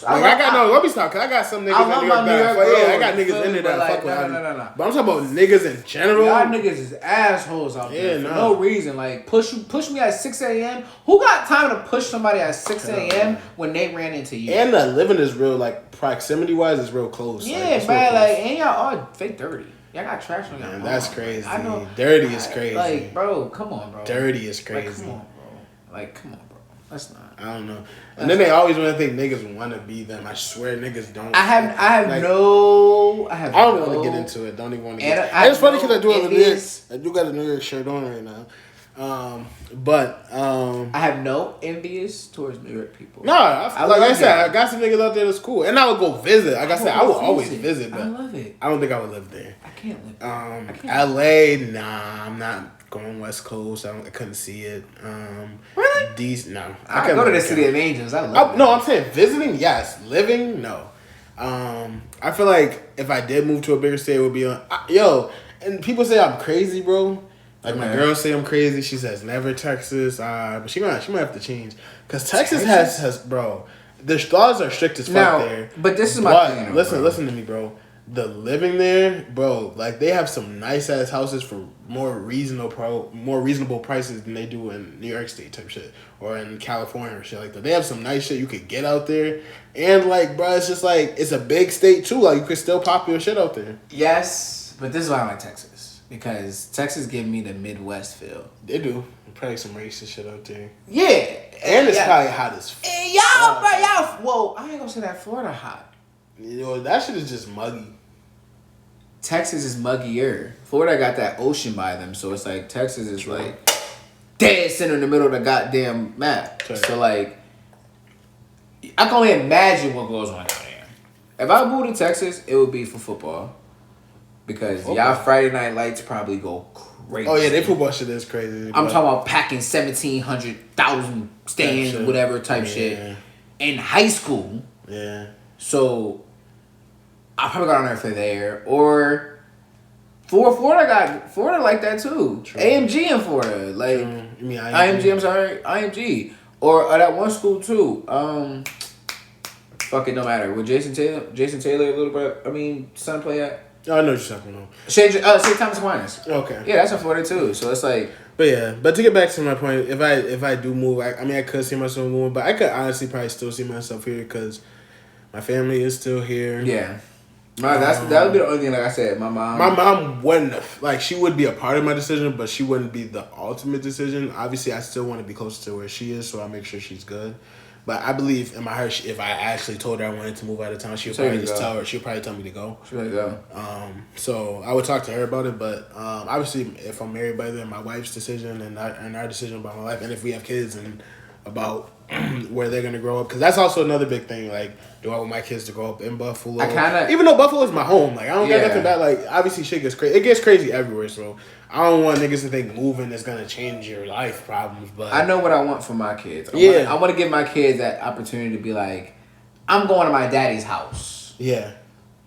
Let me stop, cause I got some niggas in New York that I got niggas in there that fuck with. No. But I'm talking about niggas in general. Y'all niggas is assholes out there for no reason. Like push me at 6 a.m. Who got time to push somebody at 6 a.m. when they ran into you? And the living is real, like proximity wise, is real close. Yeah, man. Like, and y'all all fake dirty. Y'all got trash on y'all. Man, that's crazy. I know. Dirty is crazy. Like, bro, come on, bro. Dirty is crazy. Like, come on, bro. That's not. I don't know. And then they always want to think niggas want to be them. I swear niggas don't. I don't want to get into it. Don't even want to get into it. It's funny because I do got a New York shirt on right now. I have no envious towards New York people. No, I said, I got some niggas out there that's cool. And I would go visit. Like I said, I will always visit. But I love it. I don't think I would live there. I can't live there. LA, nah, I'm not going West Coast. I couldn't see it. Really? No. I go to the City of Angels. I love it. No, I'm saying visiting, yes. Living, no. I feel like if I did move to a bigger state, it would be on. And people say I'm crazy, bro. Like my girl say I'm crazy. She says never Texas. But she might have to change because Texas has bro. The laws are strict as fuck there. But this is my thing. Listen to me, bro. The living there, bro. Like they have some nice ass houses for more reasonable prices than they do in New York State type shit or in California or shit like that. They have some nice shit you could get out there, and like, bro, it's just like it's a big state too. Like you could still pop your shit out there. Yes, but this is why I like Texas. Because Texas give me the Midwest feel. They do. Probably some racist shit out there. Yeah. And it's probably hot as fuck. Y'all, well, I ain't gonna say that Florida hot. That shit is just muggy. Texas is muggier. Florida got that ocean by them, so it's like Texas is like dead center in the middle of the goddamn map. Sure. So like, I can only imagine what goes on down there. If I moved to Texas, it would be for football. Because y'all Friday night lights probably go crazy. Oh yeah, their football shit is crazy. I'm talking about packing 1,700,000 stands, whatever type shit. In high school. Yeah. So I probably got on there for there. Or Florida like that too. True. AMG in Florida. Like you mean IMG, I'm sorry. IMG. Or that one school too. Fuck it, no matter. With Jason Taylor a little bit, son play at? Oh, I know what you're talking about. St. Thomas Aquinas. Okay. Yeah, that's in Florida too. So it's like. But to get back to my point, if I do move, I could see myself moving, but I could honestly probably still see myself here because my family is still here. Yeah. That would be the only thing. Like I said, my mom wouldn't she would be a part of my decision, but she wouldn't be the ultimate decision. Obviously, I still want to be closer to where she is, so I make sure she's good. But I believe in my heart, if I actually told her I wanted to move out of town, she'll probably tell me to go. She'll go. So I would talk to her about it. But obviously, if I'm married by then, my wife's decision and our decision about my life, and if we have kids and about where they're gonna grow up, because that's also another big thing. Like, do I want my kids to grow up in Buffalo? Even though Buffalo is my home, like I don't got nothing bad. Like obviously, shit gets crazy. It gets crazy everywhere. So I don't want niggas to think moving is gonna change your life problems. But I know what I want for my kids. I want to give my kids that opportunity to be like, I'm going to my daddy's house. Yeah.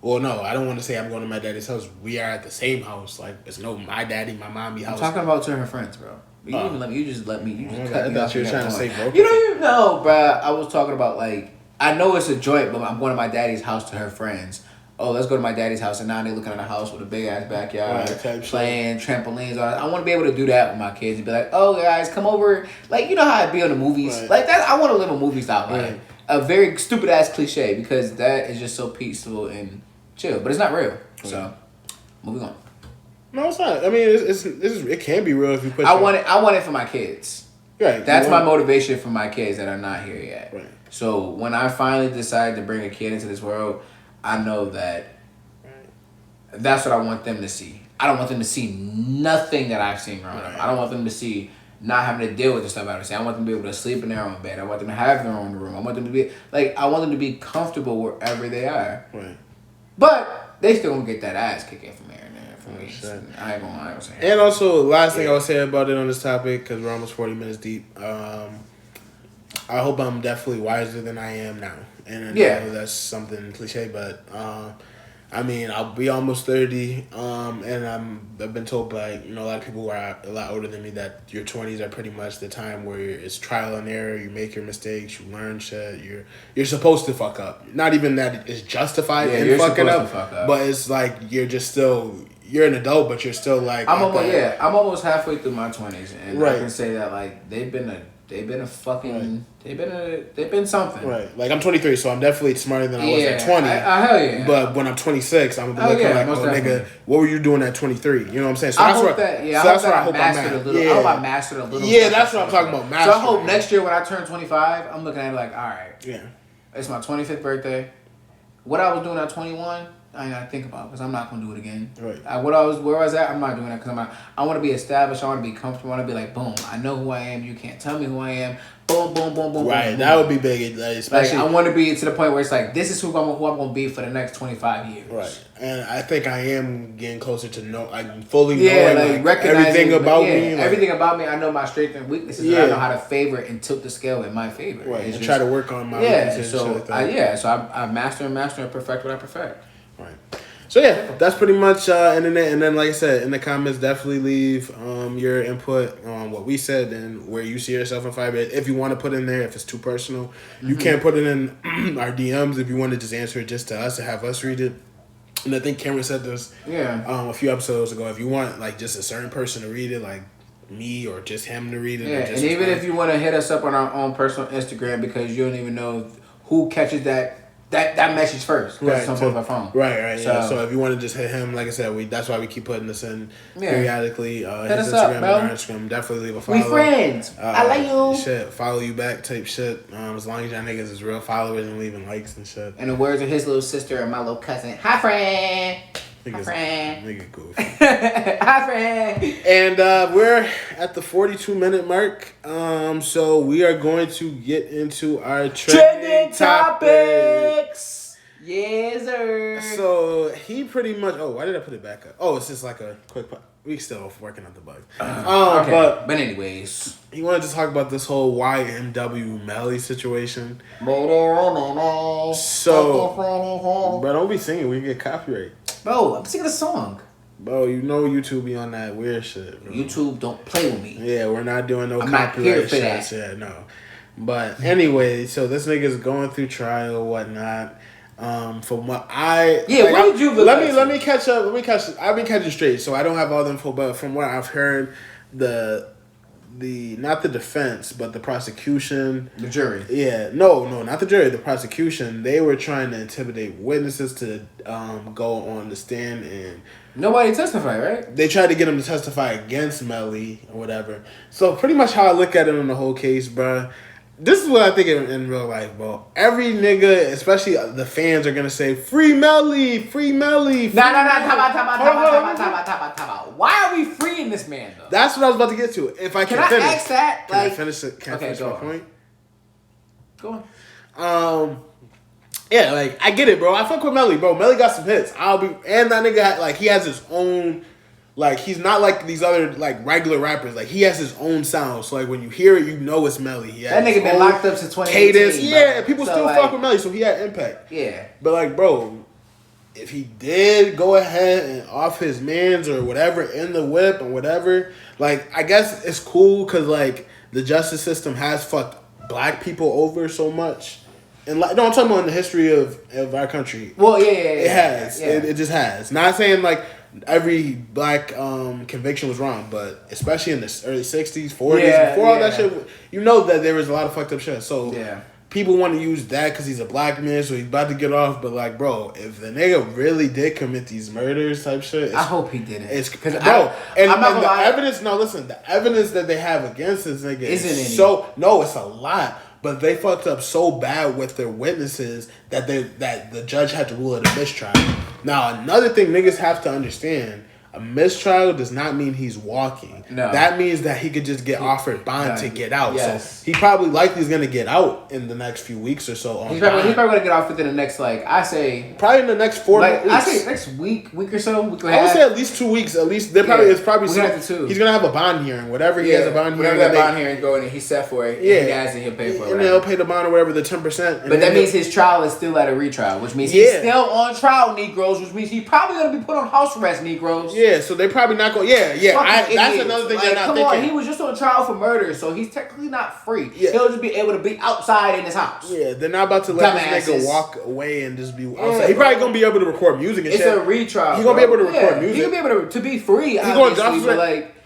Well, no, I don't want to say I'm going to my daddy's house. We are at the same house. Like it's no my daddy, my mommy house. I'm talking about to her friends, bro. You just cut me off. You were trying to say, bro. You know, bro. I was talking about like, I know it's a joint, but I'm going to my daddy's house to her friends. Oh, let's go to my daddy's house, and now they're looking at a house with a big ass backyard, playing trampolines. I want to be able to do that with my kids and be like, "Oh, guys, come over." Like you know how I be on the movies, like that. I want to live a movie style, like a very stupid ass cliche, because that is just so peaceful and chill. But it's not real. So, moving on. No, it's not. I mean, it can be real if you push. I want it for my kids. Right. That's my motivation for my kids that are not here yet. Right. So when I finally decide to bring a kid into this world, I know that that's what I want them to see. I don't want them to see nothing that I've seen growing up. I don't want them to see not having to deal with the stuff I was saying. I want them to be able to sleep in their own bed. I want them to have their own room. I want them to be I want them to be comfortable wherever they are. Right. But they still gonna get that ass kicking from here and there. From me. I ain't gonna say. And also, last thing I would say about it on this topic, because we're almost 40 minutes deep. I hope I'm definitely wiser than I am now. And I know that's something cliche, but I mean, I'll be almost 30, and I've been told by a lot of people who are a lot older than me that your 20s are pretty much the time where it's trial and error. You make your mistakes, you learn shit. You're supposed to fuck up. Not even that it's justified in fucking up, but it's like you're an adult, but you're still like I'm almost halfway through my 20s, and I can say that like they've been something. Right. Like, I'm 23, so I'm definitely smarter than I was at 20. Hell yeah. But when I'm 26, I'm gonna be looking like, oh, nigga, what were you doing at 23? You know what I'm saying? So that's what I hope I'm at. I hope I mastered a little. Yeah, that's what I'm talking about. Mastering. So I hope next year when I turn 25, I'm looking at it like, all right. Yeah. It's my 25th birthday. What I was doing at 21, I ain't gotta think about because I'm not gonna do it again. Right. Where I was at, I'm not doing that because I want to be established. I want to be comfortable. I want to be like, boom, I know who I am. You can't tell me who I am. Boom, boom, boom, boom. Right. Boom, that boom. would be big, especially. Like, I want to be to the point where it's like, this is who I'm gonna be for the next 25 years. Right. And I think I am getting closer to fully knowing recognizing everything about me. Everything about me. I know my strengths and weaknesses. And I know how to favor and tilt the scale in my favor. Right. And try to work on my weaknesses. So I master and perfect what I perfect. Right. So yeah, that's pretty much internet. And then, like I said, in the comments, definitely leave your input on what we said and where you see yourself in 5 years. If you want to put in there, if it's too personal, you can put it in our DMs. If you want to just answer it just to us and have us read it. And I think Cameron said this a few episodes ago. If you want like just a certain person to read it, like me or just him to read it. Yeah, and even if you want to hit us up on our own personal Instagram because you don't even know who catches that message first because it's on both our phone. Right. So if you want to just hit him, like I said, that's why we keep putting this in periodically. Hit his us Instagram up, and bro. our Instagram. Definitely leave a follow. We friends. I like you. Shit, follow you back type shit. As long as y'all niggas is real followers and leaving likes and shit. And the words of his little sister and my little cousin. Hi, friend. Hi, friend. Nigga goofy. Hi, friend. And we're at the 42-minute mark. So we are going to get into our trending topics. Yes, sir. So he pretty much. Oh, why did I put it back up? Oh, it's just like a quick. We still working on the bug. Okay. But anyways, he wanted to talk about this whole YMW Melly situation. So, bro, don't be singing. We get copyright. Bro, I'm singing a song. Bro, you know YouTube be on that weird shit, bro. YouTube don't play with me. Yeah, we're not doing no I'm copyright not here for shit. Yeah, no. But anyway, so this nigga's going through trial, whatnot. From what what did you look let me catch up. I've been catching straight, so I don't have all the info. But from what I've heard, the not the defense, but the prosecution, the jury. Yeah, no, not the jury. The prosecution. They were trying to intimidate witnesses to go on the stand, and nobody testified, right? They tried to get him to testify against Melly or whatever. So pretty much how I look at it on the whole case, bro. This is what I think in real life, bro. Every nigga, especially the fans, are gonna say, "Free Melly, free Melly." Nah. Top out. Why are we freeing this man though? That's what I was about to get to. If I can I finish, ask that? Can I finish it? Can I finish my point? Go on. Yeah, like I get it, bro. I fuck with Melly, bro. Melly got some hits. And that nigga he has his own. Like, he's not like these other, like, regular rappers. Like, he has his own sound. So, like, when you hear it, you know it's Melly. That nigga been locked up since 2018. Cadence. Yeah, people still fuck with Melly, so he had impact. Yeah. But, like, bro, if he did go ahead and off his mans or whatever in the whip or whatever, like, I guess it's cool because, like, the justice system has fucked black people over so much. And, like, no, I'm talking about in the history of our country. Well, yeah. It has. Yeah. It just has. Not saying, like, every black conviction was wrong, but especially in the early 60s, 40s, before all that shit, you know that there was a lot of fucked up shit. So people want to use that because he's a black man, so he's about to get off. But like, bro, if the nigga really did commit these murders type shit, I hope he didn't. It's because the evidence. No, listen, the evidence that they have against this nigga it's a lot. But they fucked up so bad with their witnesses that the judge had to rule it a mistrial. Now, another thing niggas have to understand, A mistrial does not mean he's walking. No. That means that he could just get offered bond to get out. Yes. So he probably likely is going to get out in the next few weeks or so. He's probably going to get off within the next, probably in the next 4 weeks. I say next week or so. I would say at least 2 weeks. At least it's probably he's going to have a bond hearing. Whatever he has a bond hearing. Whatever that bond hearing going and he's set for it. Yeah. He has it, he'll pay for it. And they'll pay the bond or whatever, the 10%. But that means his trial is still at a retrial, which means he's still on trial, Negroes, which means he's probably going to be put on house arrest, Negroes. Yeah, so they're probably not going. That's another thing they're not thinking. Come on, he was just on trial for murder, so he's technically not free. Yeah. He'll just be able to be outside in his house. Yeah, they're not about to let this nigga walk away and just be outside. He's probably gonna be able to record music and shit. It's a retrial. He's gonna be able to record music. He's gonna be able to be free.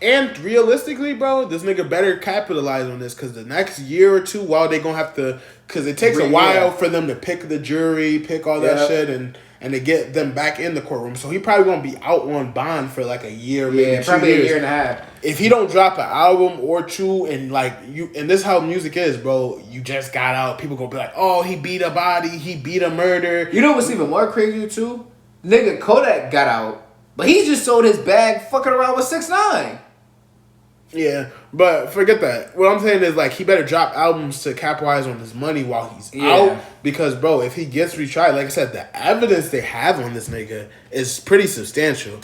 And realistically, bro, this nigga better capitalize on this because the next year or two, while they gonna have to, because it takes a while for them to pick the jury, pick all that shit, and to get them back in the courtroom. So he probably gonna be out on bond for like a year, maybe 2 years. Probably a year and a half. If he don't drop an album or two, and and this is how music is, bro. You just got out. People gonna be like, oh, he beat a body, he beat a murder. You know what's even more crazy too? Nigga Kodak got out, but he just sold his bag fucking around with 6ix9ine. Yeah, but forget that. What I'm saying is he better drop albums to capitalize on his money while he's out. Because, bro, if he gets retried, like I said, the evidence they have on this nigga is pretty substantial.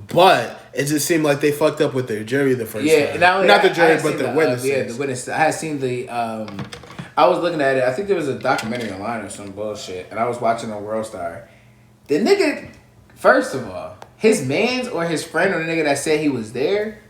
But it just seemed like they fucked up with their jury the first time. Not the jury, but the witnesses. The witness. I had seen the. I was looking at it. I think there was a documentary online or some bullshit, and I was watching on World Star. The nigga, first of all, his man's or his friend or the nigga that said he was there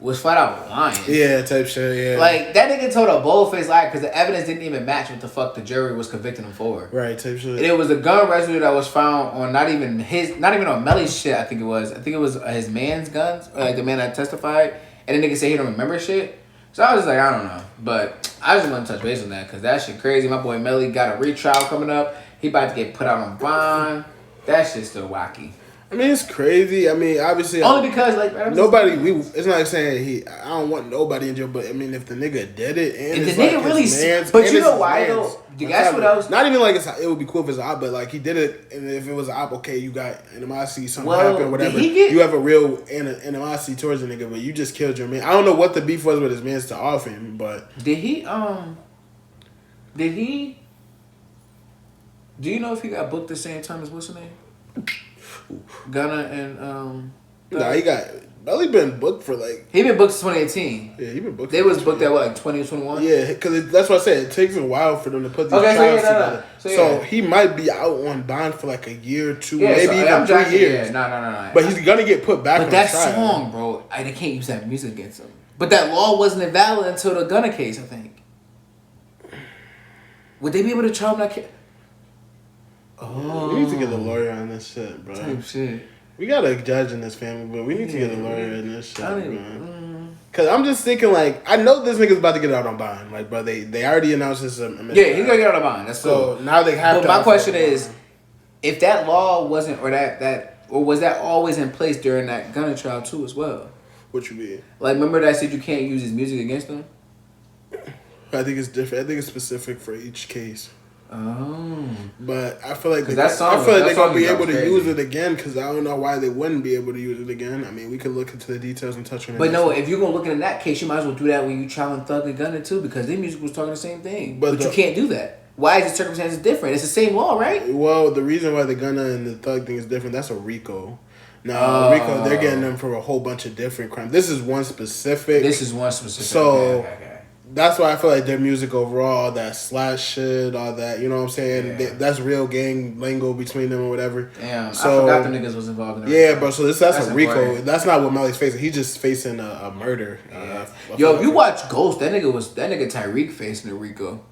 was flat out lying. Yeah, type shit, yeah. That nigga told a bold-faced lie because the evidence didn't even match what the fuck the jury was convicting him for. Right, type shit. And it was a gun residue that was found on not even on Melly's shit, I think it was. I think it was his man's guns, or the man that testified. And the nigga said he don't remember shit. So I was just I don't know. But I just want to touch base on that because that shit crazy. My boy Melly got a retrial coming up. He about to get put out on bond. That shit's still wacky. I mean, it's crazy. I mean, obviously, only because nobody. It's not saying I don't want nobody in jail, but I mean, if the nigga did it, and if the nigga really, but you know why though? That's what I was. Not even it would be cool if it's an op, but he did it, and if it was an op, okay, you got animosity, something happened, whatever. You have a real animosity towards the nigga, but you just killed your man. I don't know what the beef was with his man's to off him, but did he? Do you know if he got booked the same time as what's his name? Gunna and he got Belly been booked for he been booked since 2018. Yeah, he been booked. They was booked at 2021. Yeah, because that's what I said. It takes a while for them to put these trials together. So he might be out on bond for a year or two, maybe even 3 years. Yeah, no. But he's gonna get put back. But on that trial. song, bro, they can't use that music against him. But that law wasn't invalid until the Gunna case, I think. Would they be able to charge him that case? Oh, we need to get a lawyer on this shit, bro. Type shit. We got a judge in this family, but we need to get a lawyer in this shit, bro. Cause I'm just thinking, I know this nigga's about to get out on bond, bro. They already announced this. Yeah, he's gonna get out on bond. That's so cool. Now they have. But my question is, if that law wasn't, or was that always in place during that Gunna trial too, as well? What you mean? Remember that I said you can't use his music against him? I think it's different. I think it's specific for each case. Oh, but I feel like they're gonna be able to use it again because I don't know why they wouldn't be able to use it again. I mean, we could look into the details and touch on it. But no, if you're gonna look in that case, you might as well do that when you trialing Thug and Gunna too, because their music was talking the same thing. But you can't do that. Why is the circumstances different? It's the same law, right? Well, the reason why the Gunna and the Thug thing is different, that's a RICO. Now, RICO, they're getting them for a whole bunch of different crimes. This is one specific. So. Okay. That's why I feel like their music overall, that slash shit, all that, you know what I'm saying? Yeah. That's real gang lingo between them or whatever. Damn, so, I forgot the niggas was involved in that. Yeah, bro, so that's a RICO. That's not what Melly's facing. He's just facing a murder. Yeah. Yo, if you watch Ghost, that nigga Tyreek facing a RICO.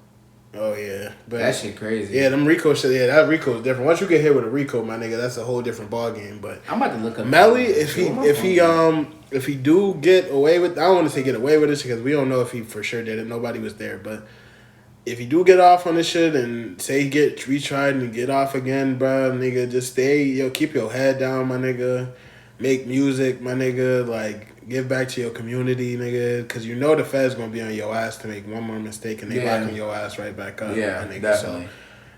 Oh, yeah. But that shit crazy. Yeah, them RICO shit, that RICO is different. Once you get hit with a RICO, my nigga, that's a whole different ballgame. But I'm about to look up Melly, if he do get away with, I don't want to say get away with this because we don't know if he for sure did it. Nobody was there. But if he do get off on this shit and say he get retried and get off again, bro, nigga, just stay, keep your head down, my nigga. Make music, my nigga, give back to your community, nigga, because you know the Fed's gonna be on your ass to make one more mistake and they locking your ass right back up, my nigga. Definitely.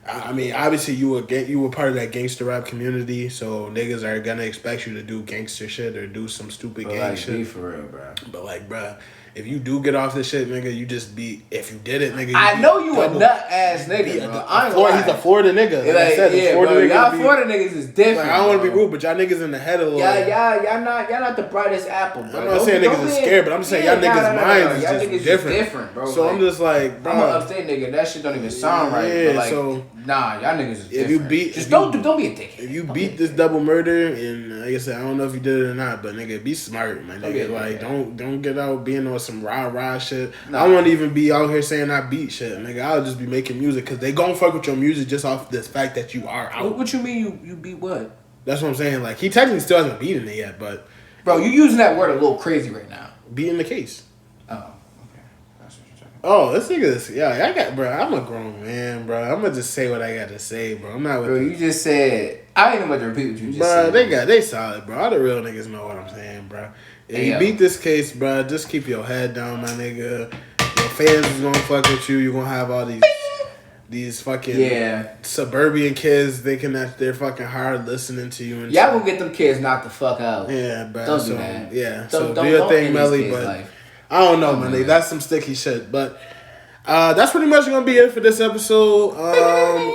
So I mean, obviously you were part of that gangster rap community, so niggas are gonna expect you to do gangster shit or do some stupid gang shit. Be for real, bro. But like, bro, if you do get off this shit, nigga, you just be. If you did it, nigga, I know you a nut ass nigga, bro. He's a Florida nigga. Like I said, yeah, Florida bro. niggas Y'all Florida niggas is different. Like, I don't want to be rude, but y'all niggas in the head a little. Y'all not the brightest apple, bro. I'm not saying niggas is scared, but I'm saying y'all niggas' minds is just different, bro. So I'm just like, bro, I'm an upstate nigga. That shit don't even sound right. Yeah, but like, so nah, y'all niggas is different. if you beat, just don't be a dickhead. If you beat this double murder, and like I said, I don't know if you did it or not, but nigga, be smart, my nigga. Like, don't get out being on some rah shit. Nah. I won't even be out here saying I beat shit, nigga. I'll just be making music because they gon' fuck with your music just off this fact that you are out. What you mean you beat what? That's what I'm saying. Like, he technically still hasn't beaten it yet, but bro, you using that word a little crazy right now. Beating the case. Oh, okay. That's what you're talking about. Oh, this nigga is, I got, bro, I'm a grown man, bro. I'm gonna just say what I got to say, bro. I'm not with bro, you just said, I ain't about to repeat what you just said. Bro, they solid, bro. All the real niggas know what I'm saying, bro. If you beat this case, bro, just keep your head down, my nigga. Your fans is gonna fuck with you. You're gonna have all these fucking suburban kids thinking that they're fucking hard listening to you. And y'all gonna get them kids knocked the fuck out. Yeah, bro. Don't do that. Yeah, so do your thing, Melly, but life. I don't know, man. That's some sticky shit, but that's pretty much gonna be it for this episode.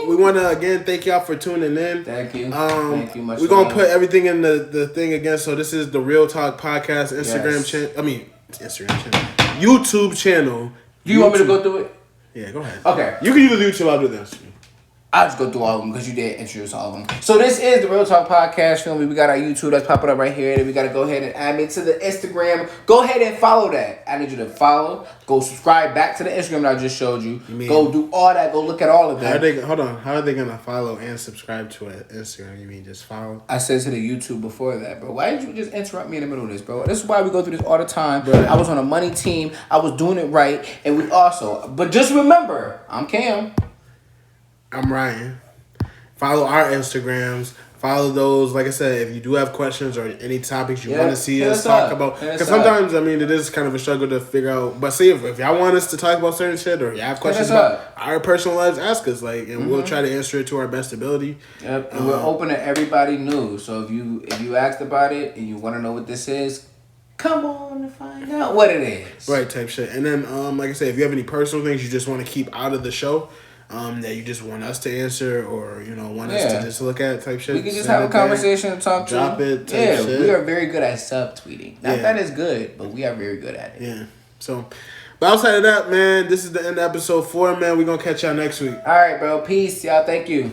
We want to again thank y'all for tuning in. Thank you. Thank you much. We're gonna put everything in the thing again. So this is the Real Talk Podcast Instagram channel. I mean Instagram channel, YouTube channel. Do you want me to go through it? Yeah, go ahead. Okay. You can use the YouTube. I'll do this. I'll just go through all of them because you did introduce all of them. So this is the Real Talk Podcast. Feel me? We got our YouTube that's popping up right here. And we got to go ahead and add me to the Instagram. Go ahead and follow that. I need you to follow. Go subscribe back to the Instagram that I just showed you. Go do all that. Go look at all of that. How are they going to follow and subscribe to an Instagram? You mean just follow? I said to the YouTube before that, bro. Why did you just interrupt me in the middle of this, bro? This is why we go through this all the time. Bro. I was on a money team. I was doing it right. And we also... But just remember, I'm Cam. I'm Ryan. Follow our Instagrams. Follow those. Like I said, if you do have questions or any topics you want to see us talk about. Because sometimes, I mean, it is kind of a struggle to figure out. But see, if y'all want us to talk about certain shit or you have questions about our personal lives, ask us. And we'll try to answer it to our best ability. Yep. And we're open to everybody new. So if you asked about it and you want to know what this is, come on and find out what it is. Right, type shit. And then, like I said, if you have any personal things you just want to keep out of the show, that you just want us to answer or, want us to just look at type shit. We can just have a conversation and talk to drop it type shit. We are very good at subtweeting. Not that is good, but we are very good at it. Yeah. So, but outside of that, man, this is the end of episode 4, man. We're going to catch y'all next week. All right, bro. Peace. Y'all. Thank you.